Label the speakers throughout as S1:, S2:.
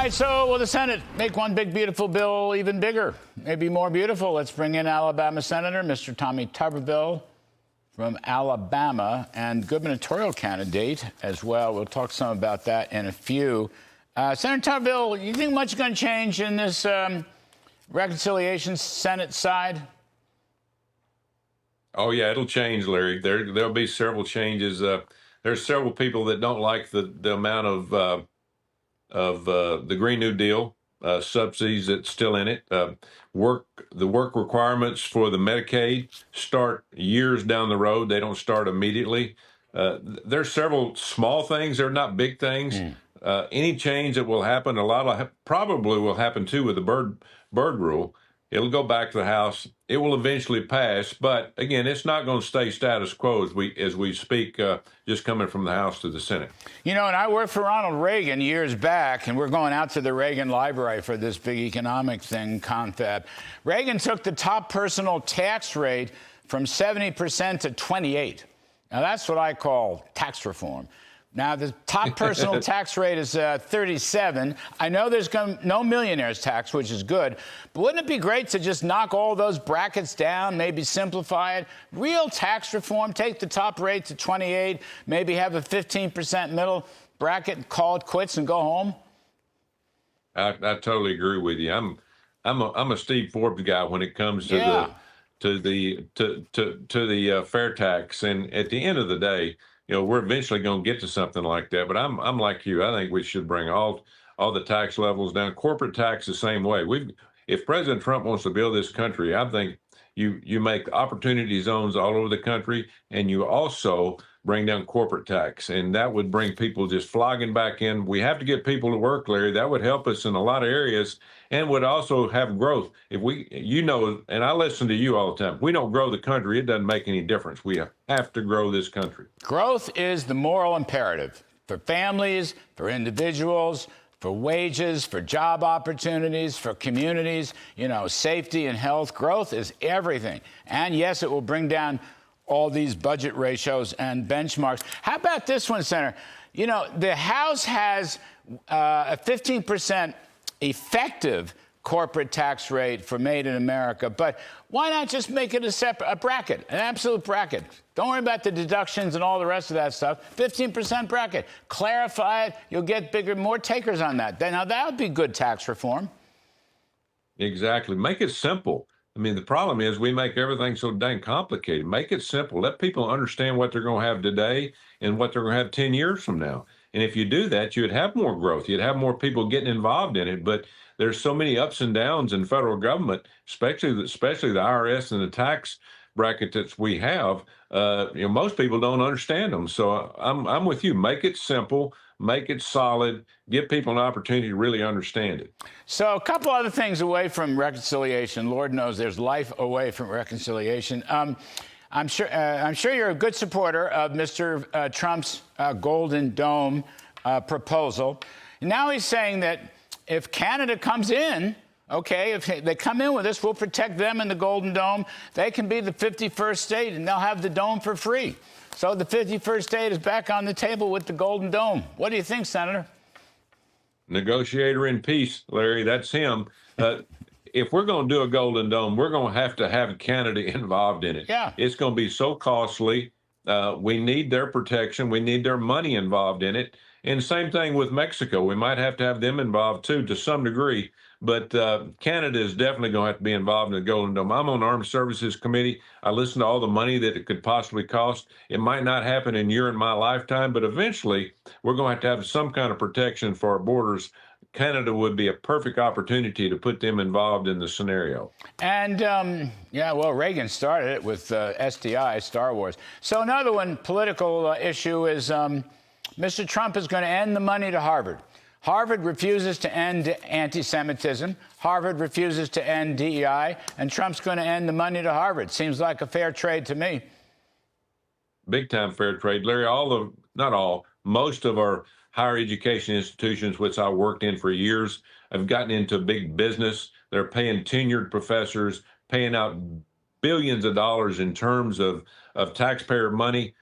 S1: right, so will the Senate make one big, beautiful bill even bigger, maybe more beautiful? Let's bring in Alabama Senator Mr. Tommy Tuberville from Alabama and gubernatorial candidate as well. We'll talk some about that in a few. Senator Tuberville, you think much is going to change in this reconciliation Senate side?
S2: Oh, yeah, it'll change, Larry. There'll be several changes. There's several people that don't like the amount of the Green New Deal subsidies that's still in it. The work requirements for the Medicaid start years down the road. They don't start immediately. There's several small things. They're not big things. Any change that will happen, probably will happen too with the bird rule. It'll go back to the House. It will eventually pass, but again, it's not going to stay status quo as we speak, just coming from the House to the Senate.
S1: You know, and I worked for Ronald Reagan years back, and we're going out to the Reagan Library for this big economic thing, confab. Reagan took the top personal tax rate from 70% to 28%. Now, that's what I call tax reform. Now, the top personal tax rate is 37. I know there's no millionaires tax, which is good. But wouldn't it be great to just knock all those brackets down, maybe simplify it? Real tax reform, take the top rate to 28, maybe have a 15% middle bracket, and call it quits and go home?
S2: I totally agree with you. I'm a Steve Forbes guy when it comes to the fair tax. And at the end of the day, you know, we're eventually going to get to something like that. But I'm like you. I think we should bring all the tax levels down. Corporate tax the same way. If President Trump wants to build this country, I think you make opportunity zones all over the country, and you also bring down corporate tax, and that would bring people just flogging back in. We have to get people to work, Larry. That would help us in a lot of areas, and would also have growth. If we, you know, and I listen to you all the time, if we don't grow the country, it doesn't make any difference. We have to grow this country.
S1: Growth is the moral imperative for families, for individuals, for wages, for job opportunities, for communities, you know, safety and health. Growth is everything. And yes, it will bring down all these budget ratios and benchmarks. How about this one, Senator? You know, the House has a 15% effective corporate tax rate for Made in America, but why not just make it a bracket, an absolute bracket? Don't worry about the deductions and all the rest of that stuff. 15% bracket. Clarify it. You'll get bigger, more takers on that. Now, that would be good tax reform.
S2: Exactly. Make it simple. I mean, the problem is we make everything so dang complicated. Make it simple. Let people understand what they're going to have today and what they're going to have 10 years from now. And if you do that, you'd have more growth. You'd have more people getting involved in it. But there's so many ups and downs in federal government, especially the IRS and the tax bracket that we have. You know, most people don't understand them. So I'm with you. Make it simple. Make it solid, give people an opportunity to really understand it.
S1: So a couple other things away from reconciliation. Lord knows there's life away from reconciliation. I'm sure you're a good supporter of Mr. Trump's Golden Dome proposal. Now he's saying that if Canada comes in, okay, if they come in with this, we'll protect them in the Golden Dome. They can be the 51st state, and they'll have the dome for free. So the 51st state is back on the table with the Golden Dome. What do you think, Senator?
S2: Negotiator in peace, Larry. That's him. If we're going to do a Golden Dome, we're going to have Canada involved in it.
S1: Yeah.
S2: It's going to be so costly. We need their protection. We need their money involved in it. And same thing with Mexico. We might have to have them involved, too, to some degree. But Canada is definitely going to have to be involved in the Golden Dome. I'm on the Armed Services Committee. I listen to all the money that it could possibly cost. It might not happen in your and my lifetime, but eventually we're going to have some kind of protection for our borders. Canada would be a perfect opportunity to put them involved in the scenario.
S1: And, yeah, well, Reagan started it with SDI, Star Wars. So another one, political issue is Mr. Trump is going to end the money to Harvard. Harvard refuses to end anti-Semitism. Harvard refuses to end DEI. And Trump's going to end the money to Harvard. Seems like a fair trade to me.
S2: Big time fair trade, Larry. Most of our higher education institutions, which I worked in for years, have gotten into big business. They're paying tenured professors, paying out billions of dollars in terms of taxpayer money.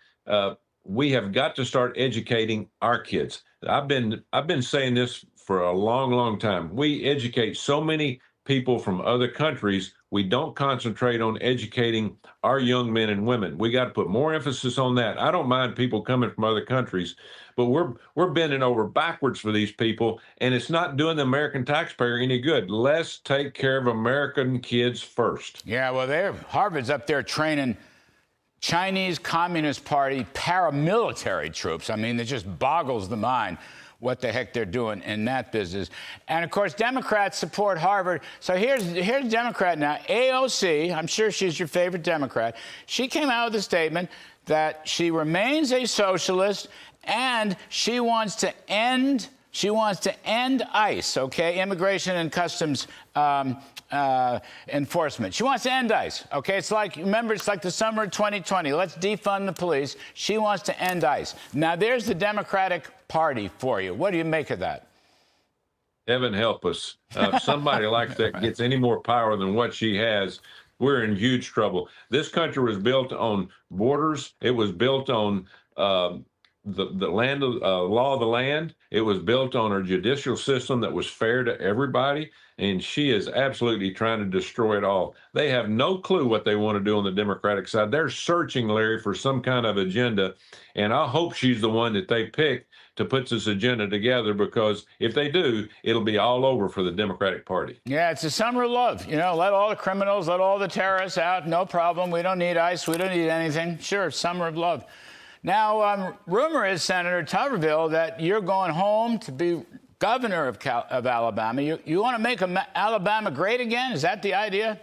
S2: We have got to start educating our kids. I've been saying this for a long, long time. We educate so many people from other countries. We don't concentrate on educating our young men and women. We got to put more emphasis on that. I don't mind people coming from other countries, but we're bending over backwards for these people, and it's not doing the American taxpayer any good. Let's take care of American kids first.
S1: Yeah, well, Harvard's up there training Chinese Communist Party paramilitary troops. I mean, it just boggles the mind what the heck they're doing in that business. And of course, Democrats support Harvard. So here's Democrat now, AOC. I'm sure she's your favorite Democrat. She came out with a statement that she remains a socialist and she wants to end ICE, okay, Immigration and Customs enforcement. She wants to end ICE, okay? It's like, remember, it's like the summer of 2020. Let's defund the police. She wants to end ICE. Now, there's the Democratic Party for you. What do you make of that?
S2: Heaven help us. If somebody like that gets any more power than what she has, we're in huge trouble. This country was built on borders. It was built on the land of law of the land. It was built on a judicial system that was fair to everybody, and she is absolutely trying to destroy it all. They have no clue what they want to do on the Democratic side. They're searching, Larry, for some kind of agenda, and I hope she's the one that they pick to put this agenda together, because if they do, it'll be all over for the Democratic Party.
S1: Yeah, it's a summer of love. You know, let all the criminals, let all the terrorists out. No problem. We don't need ICE. We don't need anything. Sure, summer of love. Now, rumor is, Senator Tuberville, that you're going home to be governor of Alabama. You want to make Alabama great again? Is that the idea?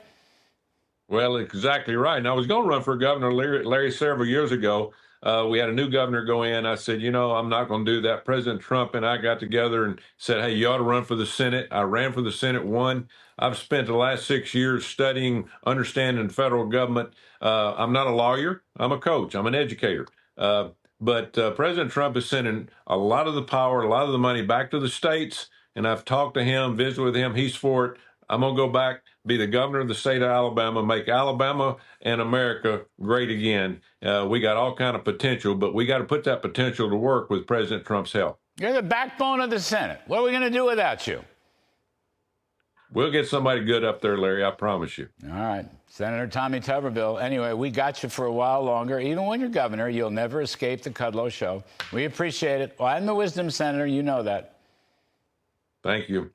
S2: Well, exactly right. And I was going to run for governor, Larry, several years ago. We had a new governor go in. I said, you know, I'm not going to do that. President Trump and I got together and said, hey, you ought to run for the Senate. I ran for the Senate, won. I've spent the last 6 years studying, understanding federal government. I'm not a lawyer. I'm a coach. I'm an educator. But President Trump is sending a lot of the power, a lot of the money back to the states. And I've talked to him, visited with him. He's for it. I'm going to go back, be the governor of the state of Alabama, make Alabama and America great again. We got all kind of potential, but we got to put that potential to work with President Trump's help.
S1: You're the backbone of the Senate. What are we going to do without you?
S2: We'll get somebody good up there, Larry, I promise you.
S1: All right. Senator Tommy Tuberville. Anyway, we got you for a while longer. Even when you're governor, you'll never escape the Kudlow Show. We appreciate it. Well, I'm the Wisdom Senator. You know that.
S2: Thank you.